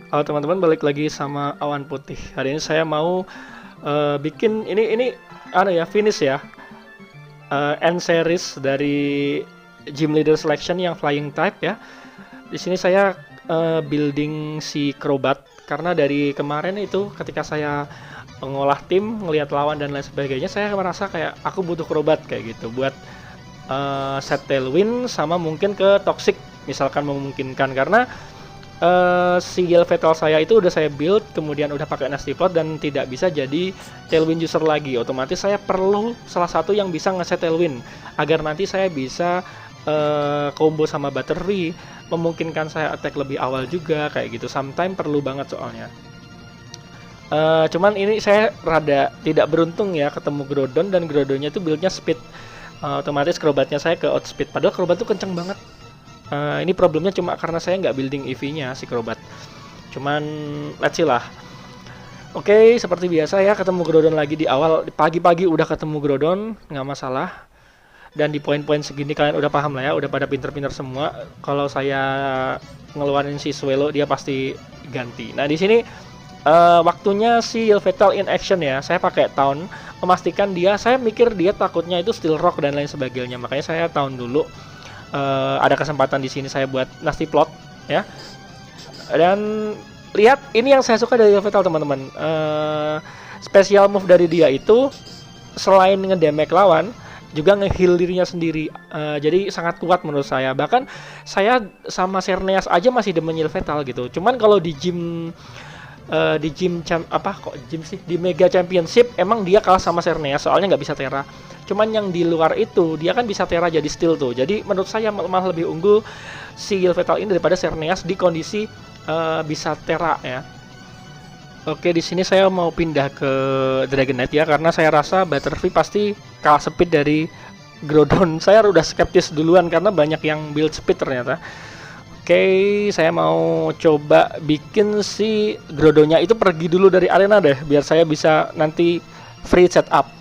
Halo teman-teman, balik lagi sama Awan Putih. Hari ini saya mau bikin ini finish ya, end series dari Gym Leader Selection yang Flying Type ya. Di sini saya building si Crobat karena dari kemarin itu ketika saya mengolah tim, ngelihat lawan dan lain sebagainya, saya merasa kayak aku butuh Crobat kayak gitu buat set Tailwind sama mungkin ke Toxic misalkan memungkinkan karena si Yell Fatal saya itu udah saya build, kemudian udah pakai Nasty Plot dan tidak bisa jadi Tailwind user lagi. Otomatis saya perlu salah satu yang bisa ngeset Tailwind agar nanti saya bisa combo sama Butterfree, memungkinkan saya attack lebih awal juga kayak gitu. Sometimes perlu banget soalnya. Cuman ini saya rada tidak beruntung ya ketemu Groudon dan Groudonnya itu buildnya speed. Otomatis Crobatnya saya ke outspeed. Padahal Crobat tuh kenceng banget. Ini problemnya cuma karena saya nggak building EV-nya si Crobat. Cuman let's see lah. Oke, seperti biasa ya ketemu Groudon lagi di awal. Pagi-pagi udah ketemu Groudon, nggak masalah. Dan di poin-poin segini kalian udah paham lah ya, udah pada pinter-pinter semua. Kalau saya ngeluarin si Swellow dia pasti ganti. Nah di sini waktunya si Yelvatal in action ya. Saya pakai Taunt memastikan dia. Saya mikir dia takutnya itu Steel Rock dan lain sebagainya. Makanya saya Taunt dulu. Ada kesempatan di sini saya buat Nasty Plot ya. Dan lihat ini yang saya suka dari Yelvatal teman-teman. Special move dari dia itu selain ngedamage lawan juga nge-heal dirinya sendiri. Jadi sangat kuat menurut saya. Bahkan saya sama Xerneas aja masih demen Yelvatal gitu. Cuman kalau di gym di Mega Championship emang dia kalah sama Xerneas soalnya nggak bisa Terra. Cuman yang di luar itu dia kan bisa Terra jadi steal tuh. Jadi menurut saya malah lebih unggul si Yelvatal ini daripada Xerneas di kondisi bisa Terra ya. Oke, di sini saya mau pindah ke Dragonite ya karena saya rasa Butterfree pasti kalah speed dari Groudon. Saya udah skeptis duluan karena banyak yang build speed ternyata. Oke, saya mau coba bikin si Groudonnya itu pergi dulu dari arena deh biar saya bisa nanti free setup.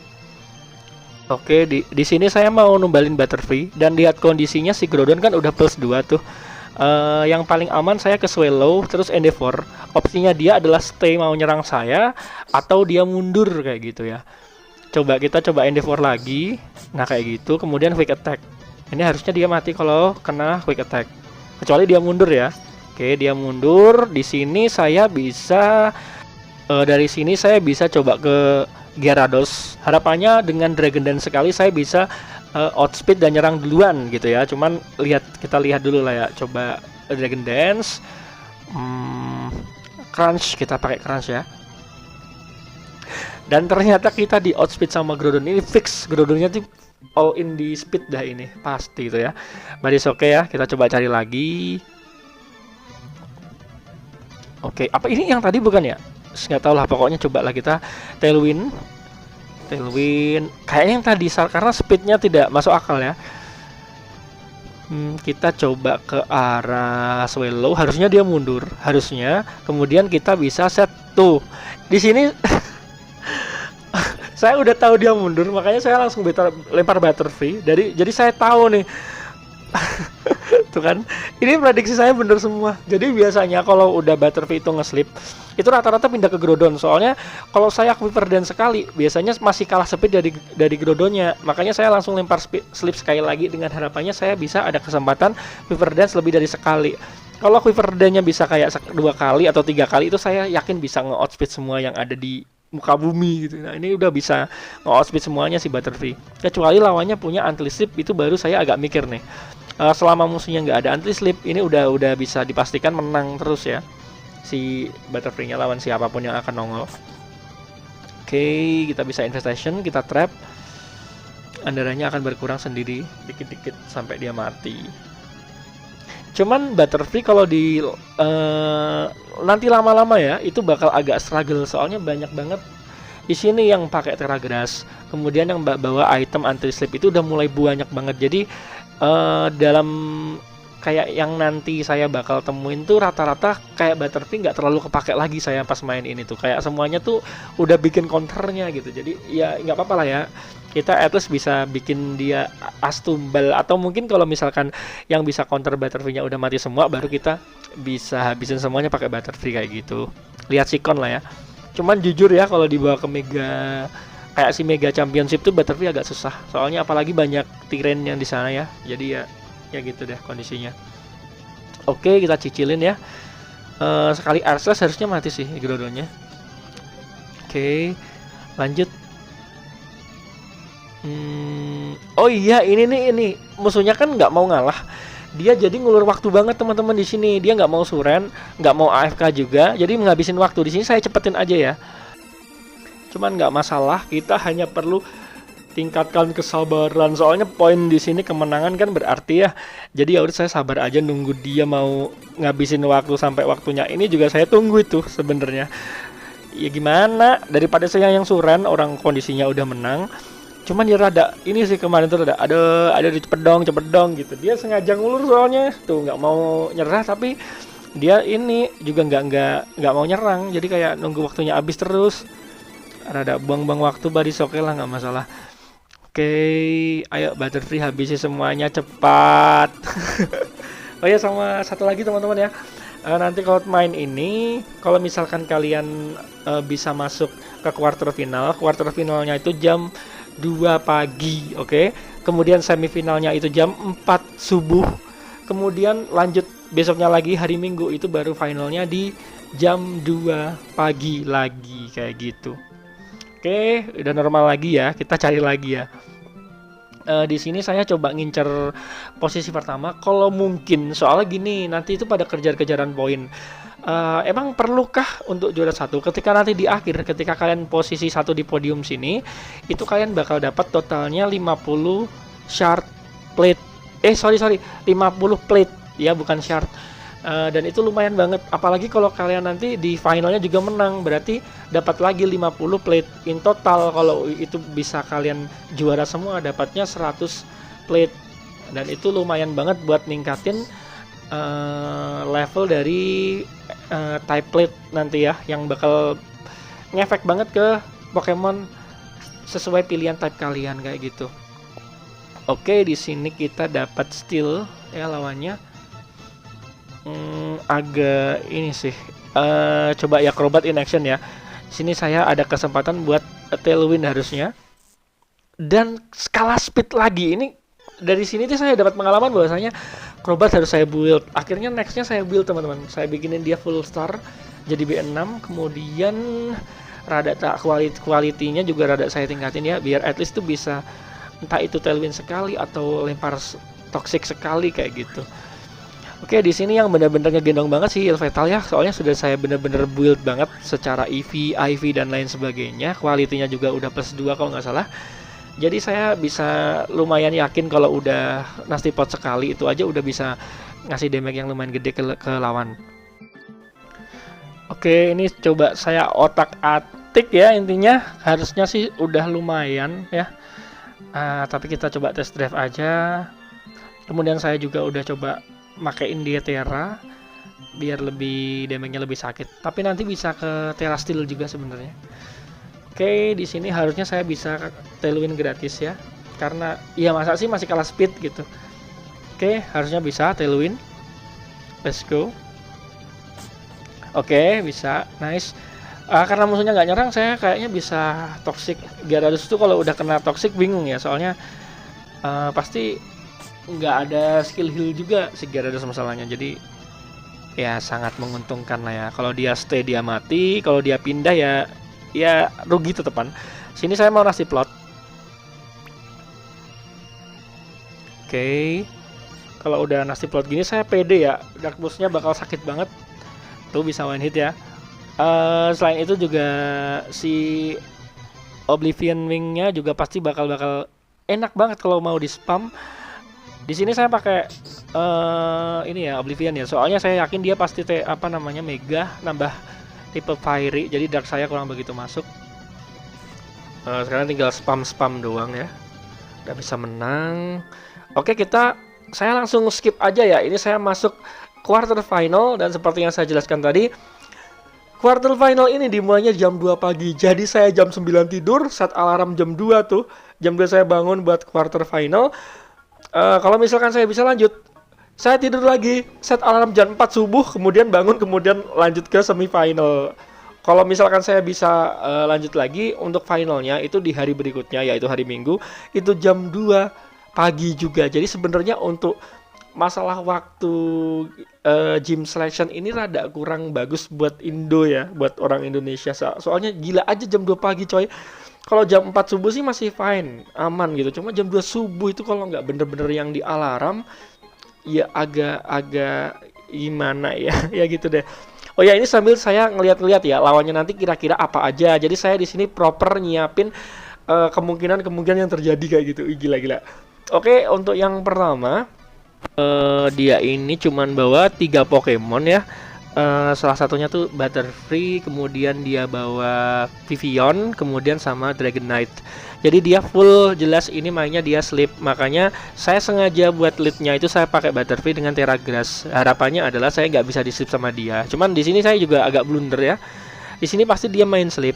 Oke, di sini saya mau numbalin Butterfree dan lihat kondisinya si Groudon kan udah plus 2 tuh. Yang paling aman saya ke Swellow terus Endeavor. Opsinya dia adalah stay mau nyerang saya atau dia mundur kayak gitu ya. Kita coba Endeavor lagi. Nah, kayak gitu, kemudian quick attack. Ini harusnya dia mati kalau kena quick attack. Kecuali dia mundur ya. Oke, dia mundur. Di sini saya bisa dari sini saya bisa coba ke Gyarados. Harapannya dengan Dragon Dance sekali saya bisa outspeed dan nyerang duluan gitu ya. Cuman kita lihat dulu lah ya. Coba Dragon Dance. Crunch, kita pakai Crunch ya. Dan ternyata kita di outspeed sama Groudon ini fix. Groudonnya tuh all in di speed dah ini pasti itu ya. Baris oke ya. Kita coba cari lagi. Oke, apa ini yang tadi bukan ya? Nggak tahu lah, pokoknya coba lah kita Tailwind kayaknya yang tadi karena speednya tidak masuk akal ya. Kita coba ke arah Swellow, harusnya dia mundur harusnya, kemudian kita bisa set tuh di sini. Saya udah tahu dia mundur makanya saya langsung lempar Butterfree jadi saya tahu nih. Tuh kan, ini prediksi saya bener semua. Jadi biasanya kalau udah Butterfree itu nge-sleep itu rata-rata pindah ke Groudon. Soalnya kalau saya Quiver Dance sekali biasanya masih kalah speed dari Groudonnya. Makanya saya langsung lempar sleep sekali lagi dengan harapannya saya bisa ada kesempatan Quiver Dance lebih dari sekali. Kalau Quiver Dance-nya bisa kayak 2 kali atau 3 kali itu saya yakin bisa nge-outspeed semua yang ada di muka bumi gitu. Nah, ini udah bisa nge-outspeed semuanya si Butterfree. Kecuali lawannya punya anti-sleep, itu baru saya agak mikir nih. Selama musuhnya nggak ada anti-sleep, ini udah bisa dipastikan menang terus ya si Butterfree-nya lawan siapapun yang akan nongol. Oke, kita bisa infestation, kita trap. Andaranya akan berkurang sendiri dikit-dikit sampai dia mati. Cuman Butterfree kalau di nanti lama-lama ya itu bakal agak struggle soalnya banyak banget di sini yang pakai Terra Grass. Kemudian yang bawa item anti sleep itu udah mulai banyak banget. Jadi dalam kayak yang nanti saya bakal temuin tuh rata-rata kayak Butterfree nggak terlalu kepake lagi saya pas main ini tuh, kayak semuanya tuh udah bikin counternya gitu. Jadi ya nggak apa-apa lah ya, kita at least bisa bikin dia as tumbal, atau mungkin kalau misalkan yang bisa counter Butterfree-nya udah mati semua, baru kita bisa habisin semuanya pakai Butterfree kayak gitu. Lihat sikon lah ya. Cuman jujur ya, kalau dibawa ke Mega kayak si Mega Championship tuh Butterfree agak susah. Soalnya apalagi banyak Tyrann yang di sana ya. Jadi ya gitu deh kondisinya. Oke, kita cicilin ya. Sekali Air Slash harusnya mati sih Groudonnya. Oke, lanjut. Oh iya, ini musuhnya kan nggak mau ngalah. Dia jadi ngulur waktu banget teman-teman di sini. Dia nggak mau suren, nggak mau AFK juga. Jadi menghabisin waktu di sini. Saya cepetin aja ya. Cuman nggak masalah. Kita hanya perlu tingkatkan kesabaran. Soalnya poin di sini kemenangan kan berarti ya. Jadi ya udah, saya sabar aja nunggu dia mau ngabisin waktu sampai waktunya. Ini juga saya tunggu itu sebenarnya. Ya gimana? Daripada saya yang suren, orang kondisinya udah menang. Cuman dia rada ini sih kemarin tuh ada cepet dong gitu. Dia sengaja ngulur soalnya tuh nggak mau nyerah, tapi dia ini juga nggak mau nyerang. Jadi kayak nunggu waktunya habis terus. Rada buang-buang waktu baris, oke lah, nggak masalah. Oke, ayo Butterfree habisi semuanya cepat. Oh ya, sama satu lagi teman-teman ya. Nanti kalau main ini, kalau misalkan kalian bisa masuk ke quarter finalnya itu jam 2 pagi, oke. Kemudian semifinalnya itu jam 4 subuh. Kemudian lanjut besoknya lagi hari Minggu itu baru finalnya di jam 2 pagi lagi kayak gitu. Oke, udah normal lagi ya. Kita cari lagi ya. Di sini saya coba ngincer posisi pertama kalau mungkin, soalnya gini, nanti itu pada kejar-kejaran poin. Emang perlukah untuk juara satu? Ketika nanti di akhir, ketika kalian posisi satu di podium sini, itu kalian bakal dapat totalnya 50 shard plate. 50 plate ya, bukan shard. Dan itu lumayan banget. Apalagi kalau kalian nanti di finalnya juga menang, berarti dapat lagi 50 plate in total. Kalau itu bisa kalian juara semua, dapatnya 100 plate. Dan itu lumayan banget buat ningkatin level dari type plate nanti ya, yang bakal ngefek banget ke Pokemon sesuai pilihan type kalian kayak gitu. Oke, di sini kita dapat steel ya lawannya. Agak ini sih. Coba ya Crobat in action ya. Sini saya ada kesempatan buat tailwind harusnya. Dan skala speed lagi ini. Dari sini tuh saya dapat pengalaman bahwasanya Crobat harus saya build. Akhirnya nextnya saya build teman-teman. Saya bikinin dia full star jadi B6. Kemudian rada tak kualitinya juga rada saya tingkatin ya, biar at least tuh bisa entah itu tailwind sekali atau lempar toxic sekali kayak gitu. Oke, di sini yang benar-benar ngegendong banget sih Yveltal ya. Soalnya sudah saya benar-benar build banget secara EV, IV dan lain sebagainya. Kualitinya juga udah +2 kalau nggak salah. Jadi saya bisa lumayan yakin kalau udah nasty pot sekali itu aja udah bisa ngasih damage yang lumayan gede ke lawan. Oke, ini coba saya otak-atik ya, intinya harusnya sih udah lumayan ya. Tapi kita coba test drive aja. Kemudian saya juga udah coba makein dia Terra biar lebih damage-nya lebih sakit. Tapi nanti bisa ke Terra Steel juga sebenarnya. Oke, di sini harusnya saya bisa tailwind gratis ya. Karena ya masa sih masih kalah speed gitu. Oke, harusnya bisa tailwind. Let's go. Oke, bisa. Nice. Karena musuhnya nggak nyerang, saya kayaknya bisa toxic. Gyarados itu kalau udah kena toxic bingung ya. Soalnya pasti nggak ada skill heal juga si Gyarados masalahnya. Jadi ya sangat menguntungkan lah ya. Kalau dia stay dia mati, kalau dia pindah ya rugi tetepan. Sini saya mau nasty plot. Oke. Kalau udah nasty plot gini saya pede ya. Dark Pulse-nya bakal sakit banget. Tuh bisa one hit ya. Selain itu juga si Oblivion Wing-nya juga pasti bakal enak banget kalau mau di spam. Di sini saya pakai ini ya Oblivion ya. Soalnya saya yakin dia pasti Mega nambah tipe fiery, jadi dark saya kurang begitu masuk. Sekarang tinggal spam doang ya, udah bisa menang. Oke, kita saya langsung skip aja ya. Ini saya masuk quarter final, dan seperti yang saya jelaskan tadi, quarter final ini dimulainya jam 2 pagi. Jadi saya jam 9 tidur, set alarm jam 2 tuh. Jam 2 saya bangun buat quarter final. Kalau misalkan saya bisa lanjut, saya tidur lagi, set alarm jam 4 subuh, kemudian bangun, kemudian lanjut ke semifinal. Kalau misalkan saya bisa lanjut lagi untuk finalnya itu di hari berikutnya, yaitu hari Minggu, itu jam 2 pagi juga. Jadi sebenarnya untuk masalah waktu gym selection ini rada kurang bagus buat Indo ya, buat orang Indonesia. Soalnya gila aja jam 2 pagi coy. Kalau jam 4 subuh sih masih fine, aman gitu. Cuma jam 2 subuh itu kalau nggak bener-bener yang di alarm, ya agak gimana ya, ya gitu deh. Oh ya, ini sambil saya ngeliat-ngeliat ya lawannya nanti kira-kira apa aja. Jadi saya di sini proper nyiapin kemungkinan yang terjadi kayak gitu. Gila-gila. Oke, untuk yang pertama, dia ini cuman bawa 3 Pokemon ya. Salah satunya tuh Butterfree, kemudian dia bawa Vivillon, kemudian sama Dragonite. Jadi dia full jelas ini mainnya dia sleep. Makanya saya sengaja buat leadnya itu saya pakai Butterfree dengan Teragrass. Harapannya adalah saya nggak bisa di sleep sama dia. Cuman di sini saya juga agak blunder ya. Di sini pasti dia main sleep.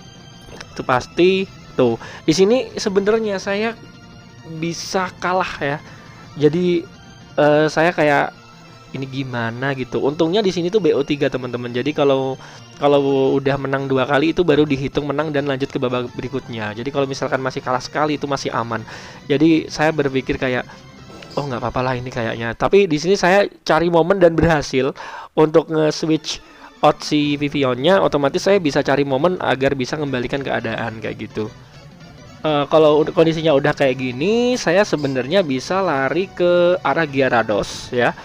Itu pasti tuh. Di sini sebenarnya saya bisa kalah ya. Jadi saya kayak ini gimana gitu. Untungnya di sini tuh BO3 teman-teman. Jadi kalau udah menang 2 kali itu baru dihitung menang dan lanjut ke babak berikutnya. Jadi kalau misalkan masih kalah sekali itu masih aman. Jadi saya berpikir kayak oh nggak apa-apa lah ini kayaknya. Tapi di sini saya cari momen dan berhasil untuk nge-switch out si Vivillonnya. Otomatis saya bisa cari momen agar bisa kembalikan keadaan kayak gitu. Kalau kondisinya udah kayak gini, saya sebenarnya bisa lari ke arah Gyarados ya.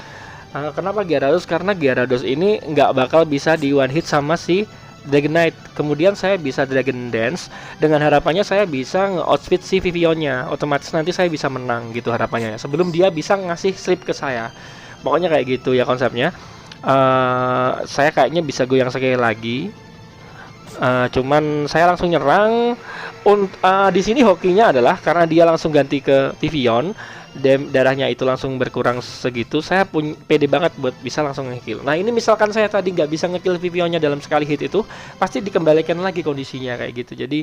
Kenapa Gyarados? Karena Gyarados ini nggak bakal bisa di one hit sama si Dragonite. Kemudian saya bisa Dragon Dance dengan harapannya saya bisa nge-outspeed si Vivillonnya. Otomatis nanti saya bisa menang gitu harapannya ya. Sebelum dia bisa ngasih sleep ke saya. Pokoknya kayak gitu ya konsepnya. Saya kayaknya bisa goyang sekali lagi. Cuman saya langsung nyerang. Di sini hokinya adalah karena dia langsung ganti ke Vivillon. Darahnya itu langsung berkurang segitu, saya pede banget buat bisa langsung nge-kill. Nah ini misalkan saya tadi nggak bisa nge-kill Vivillonnya dalam sekali hit itu, pasti dikembalikan lagi kondisinya kayak gitu. Jadi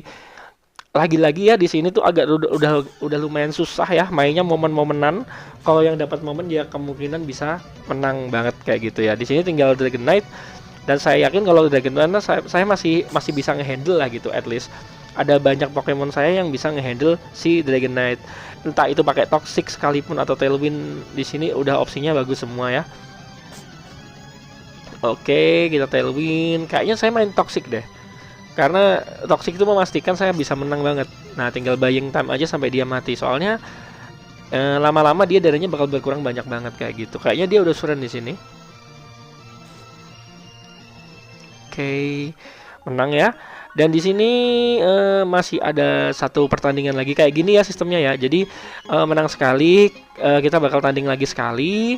lagi-lagi ya di sini tuh agak udah lumayan susah ya mainnya momen-momenan. Kalau yang dapat momen ya kemungkinan bisa menang banget kayak gitu ya. Di sini tinggal Dragonite dan saya yakin kalau Dragonite saya masih bisa ngehandle lah gitu at least. Ada banyak Pokemon saya yang bisa ngehandle si Dragonite. Entah itu pakai Toxic sekalipun atau Tailwind, di sini udah opsinya bagus semua ya. Oke, kita Tailwind. Kayaknya saya main Toxic deh. Karena Toxic itu memastikan saya bisa menang banget. Nah, tinggal buying time aja sampai dia mati. Soalnya lama-lama dia darahnya bakal berkurang banyak banget kayak gitu. Kayaknya dia udah surrender di sini. Oke, menang ya. Dan di sini masih ada satu pertandingan lagi kayak gini ya sistemnya ya. Jadi menang sekali, kita bakal tanding lagi sekali.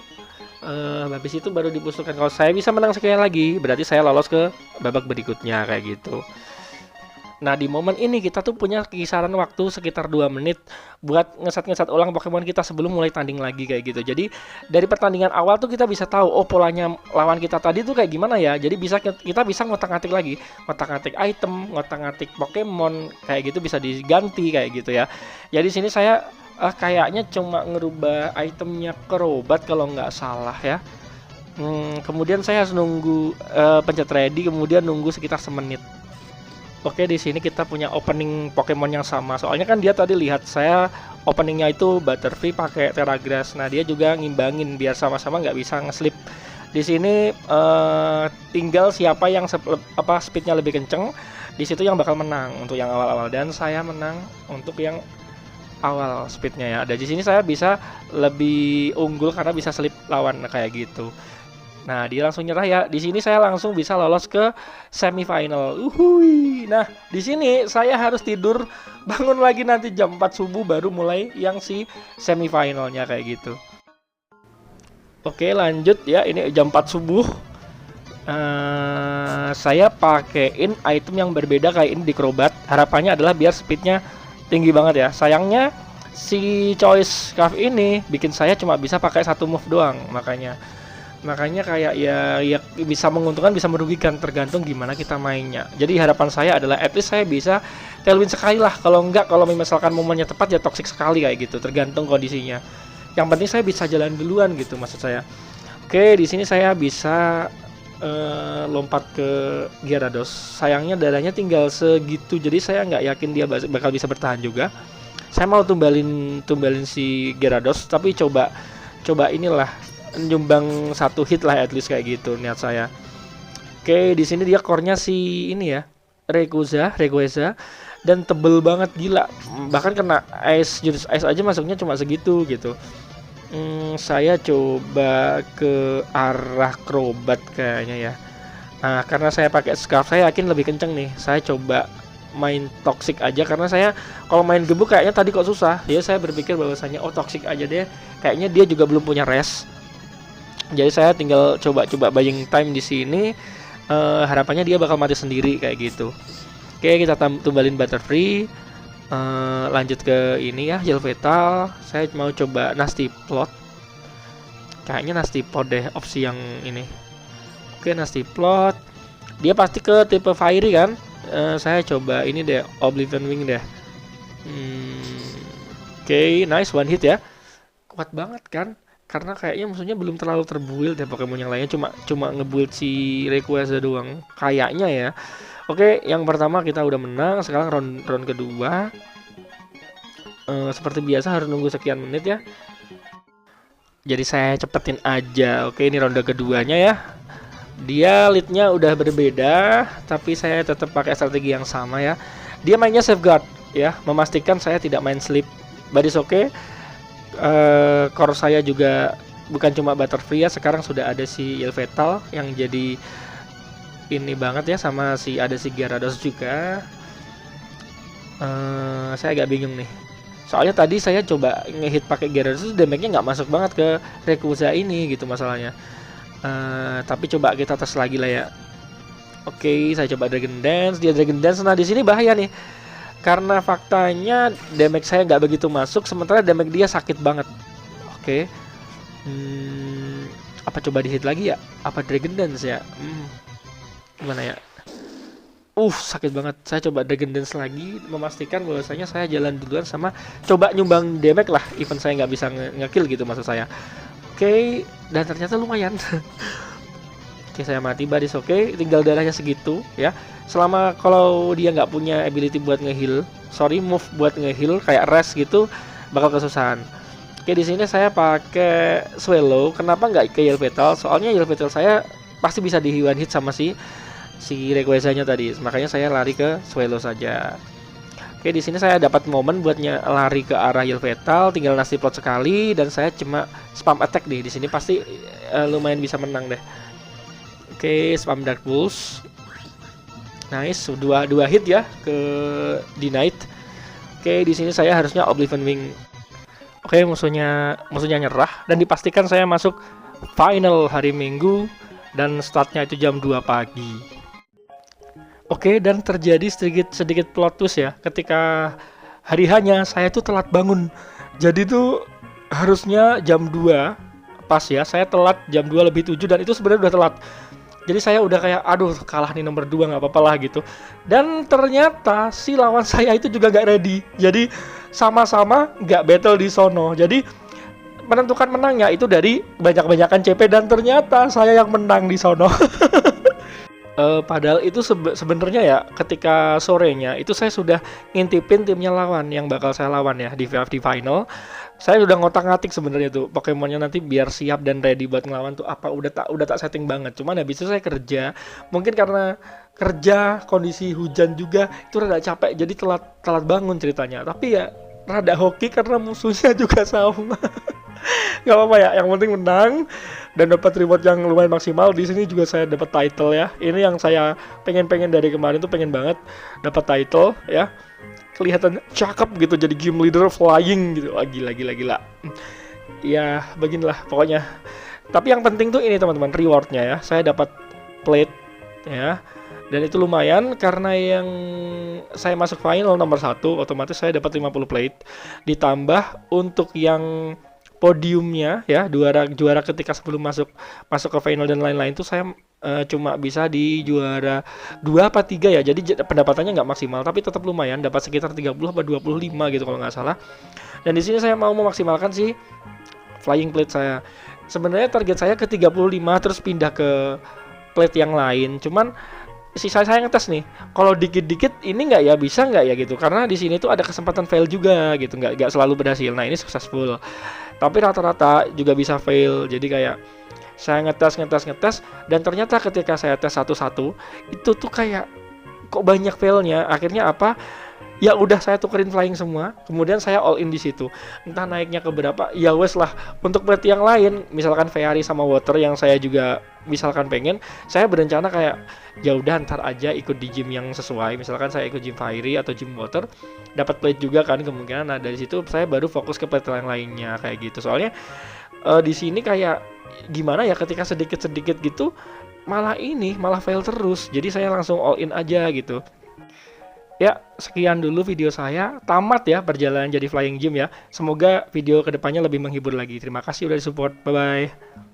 Habis itu baru dipusulkan kalau saya bisa menang sekali lagi, berarti saya lolos ke babak berikutnya kayak gitu. Nah di momen ini kita tuh punya kisaran waktu sekitar 2 menit buat ngeset ulang Pokemon kita sebelum mulai tanding lagi kayak gitu. Jadi dari pertandingan awal tuh kita bisa tahu oh polanya lawan kita tadi tuh kayak gimana ya. Jadi kita bisa ngotak-ngatik lagi, ngotak-ngatik item, ngotak-ngatik Pokemon kayak gitu bisa diganti kayak gitu ya. Jadi sini saya kayaknya cuma ngerubah itemnya ke Crobat kalau nggak salah ya. Kemudian saya harus nunggu pencet ready, kemudian nunggu sekitar semenit. Oke, di sini kita punya opening Pokemon yang sama. Soalnya kan dia tadi lihat saya openingnya itu Butterfree pakai Teragrass. Nah, dia juga ngimbangin biar sama-sama nggak bisa nge-slip. Di sini tinggal siapa yang speednya lebih kenceng, di situ yang bakal menang untuk yang awal-awal, dan saya menang untuk yang awal speednya ya. Dan di sini saya bisa lebih unggul karena bisa slip lawan kayak gitu. Nah, dia langsung nyerah ya. Di sini saya langsung bisa lolos ke semifinal. Uhuy. Nah, di sini saya harus tidur, bangun lagi nanti jam 4 subuh baru mulai yang si semifinalnya kayak gitu. Oke, lanjut ya. Ini jam 4 subuh. Saya pakein item yang berbeda kayak ini di Crobat. Harapannya adalah biar speednya tinggi banget ya. Sayangnya si choice scarf ini bikin saya cuma bisa pakai satu move doang, makanya kayak ya bisa menguntungkan bisa merugikan tergantung gimana kita mainnya. Jadi harapan saya adalah at least saya bisa tailwind sekali lah, kalau misalkan momennya tepat ya toxic sekali kayak gitu, tergantung kondisinya. Yang penting saya bisa jalan duluan gitu maksud saya. Oke, di sini saya bisa lompat ke Gyarados. Sayangnya darahnya tinggal segitu, jadi saya nggak yakin dia bakal bisa bertahan juga. Saya mau tumbalin si Gyarados, tapi coba inilah nyumbang satu hit lah at least kayak gitu niat saya. Oke, di sini dia core-nya si ini ya, Rayquaza dan tebel banget gila. Bahkan kena jurus ice aja masuknya cuma segitu gitu. Saya coba ke arah Crobat kayaknya ya. Nah, karena saya pakai scarf, saya yakin lebih kenceng nih. Saya coba main toxic aja, karena saya kalau main gebuk kayaknya tadi kok susah. Jadi saya berpikir bahwasanya toxic aja deh. Kayaknya dia juga belum punya res. Jadi saya tinggal coba buying time di sini. Harapannya dia bakal mati sendiri kayak gitu. Oke, kita tumbalin Butterfree. Lanjut ke ini ya, Yelvetal. Saya mau coba Nasty Plot. Kayaknya Nasty Plot deh opsi yang ini. Oke, Nasty Plot. Dia pasti ke tipe Fiery kan. Saya coba ini deh, Oblivion Wing deh. Oke, nice one hit ya. Kuat banget kan? Karena kayaknya musuhnya belum terlalu terbuild ya, Pokemon yang lainnya cuma ngebuild si Rayquaza doang. Kayaknya ya. Oke, yang pertama kita udah menang. Sekarang round kedua. Seperti biasa harus nunggu sekian menit ya. Jadi saya cepetin aja. Oke, ini ronde keduanya ya. Dia leadnya udah berbeda, tapi saya tetap pakai strategi yang sama ya. Dia mainnya safeguard ya, memastikan saya tidak main sleep. But it's okay. Core saya juga bukan cuma Butterfree ya. Sekarang sudah ada si Yelvetal yang jadi ini banget ya, sama ada si Gyarados juga. Saya agak bingung nih. Soalnya tadi saya coba ngehit pakai Gyarados, damage-nya nggak masuk banget ke Rayquaza ini gitu masalahnya. Tapi coba kita tes lagi lah ya. Oke, saya coba Dragon Dance. Dia Dragon Dance. Nah, di sini bahaya nih. Karena faktanya damage saya nggak begitu masuk, sementara damage dia sakit banget. Oke. Apa coba di hit lagi ya? Apa Dragon Dance ya? Gimana ya? Sakit banget. Saya coba Dragon Dance lagi, memastikan bahwasanya saya jalan duluan sama coba nyumbang damage lah, even saya nggak bisa nge-kill gitu maksud saya. Oke, dan ternyata lumayan. Oke, saya mati, badis. Oke, tinggal darahnya segitu ya. Selama kalau dia nggak punya ability buat move buat nge-heal kayak rest gitu, bakal kesusahan. Oke, di sini saya pakai Swallow. Kenapa nggak ke Yelvetal? Soalnya Yelvetal saya pasti bisa di one hit sama si Rayquaza-nya tadi. Makanya saya lari ke Swallow saja. Oke, di sini saya dapat momen buatnya lari ke arah Yelvetal, tinggal Nasty Plot sekali dan saya cuma spam attack deh. Di sini pasti lumayan bisa menang deh. Oke, spam Dark Pulse. Nice, dua hit ya ke Denied. Oke, di sini saya harusnya Oblivion Wing. Oke, musuhnya nyerah dan dipastikan saya masuk final hari Minggu dan startnya itu jam 2 pagi. Oke, dan terjadi sedikit plot twist ya. Ketika hari hanya saya tuh telat bangun. Jadi tuh harusnya jam 2 pas ya. Saya telat jam 2 lebih 7 dan itu sebenarnya udah telat. Jadi saya udah kayak aduh kalah nih nomor 2 nggak apa-apa lah gitu. Dan ternyata si lawan saya itu juga nggak ready. Jadi sama-sama nggak battle di sono. Jadi menentukan menangnya itu dari banyak-banyakan CP dan ternyata saya yang menang di sono. Padahal itu sebenarnya ya ketika sorenya itu saya sudah ngintipin timnya lawan yang bakal saya lawan ya di final. Saya udah ngotak-ngatik sebenarnya tuh Pokemonnya nanti biar siap dan ready buat ngelawan tuh apa udah tak setting banget. Cuman habis itu saya kerja, mungkin karena kerja kondisi hujan juga itu rada capek jadi telat bangun ceritanya. Tapi ya rada hoki karena musuhnya juga sama. Gak apa-apa ya, yang penting menang dan dapat reward yang lumayan maksimal. Di sini juga saya dapat title ya. Ini yang saya pengen dari kemarin tuh, pengen banget dapat title ya. Kelihatan cakep gitu jadi game leader flying gitu. Gila. Ya, beginilah pokoknya. Tapi yang penting tuh ini teman-teman, rewardnya ya. Saya dapat plate ya. Dan itu lumayan karena yang saya masuk final nomor 1, otomatis saya dapat 50 plate. Ditambah untuk yang podiumnya ya, juara ketika sebelum masuk ke final dan lain-lain tuh saya cuma bisa di juara 2 apa 3 ya. Jadi pendapatannya nggak maksimal, tapi tetap lumayan, dapat sekitar 30 atau 25 gitu kalau nggak salah. Dan di sini saya mau memaksimalkan si flying plate saya. Sebenarnya target saya ke 35 terus pindah ke plate yang lain. Cuman sisa saya ngetes nih, kalau dikit-dikit ini nggak ya, bisa nggak ya gitu, karena di sini tuh ada kesempatan fail juga gitu, nggak selalu berhasil. Nah ini successful, tapi rata-rata juga bisa fail. Jadi kayak saya ngetes dan ternyata ketika saya tes satu-satu itu tuh kayak kok banyak failnya. Akhirnya apa, ya udah saya tukerin flying semua, kemudian saya all in di situ. Entah naiknya ke berapa, ya wes lah. Untuk plate yang lain, misalkan Ferrari sama Water yang saya juga misalkan pengen, saya berencana kayak ya udah ntar aja ikut di gym yang sesuai. Misalkan saya ikut gym Fiery atau gym Water, dapat plate juga kan kemungkinan. Nah dari situ saya baru fokus ke plate yang lainnya kayak gitu. Soalnya di sini kayak gimana ya, ketika sedikit-sedikit gitu malah fail terus. Jadi saya langsung all in aja gitu. Ya, sekian dulu video saya. Tamat ya perjalanan jadi flying gym ya. Semoga video kedepannya lebih menghibur lagi. Terima kasih udah disupport. Bye-bye.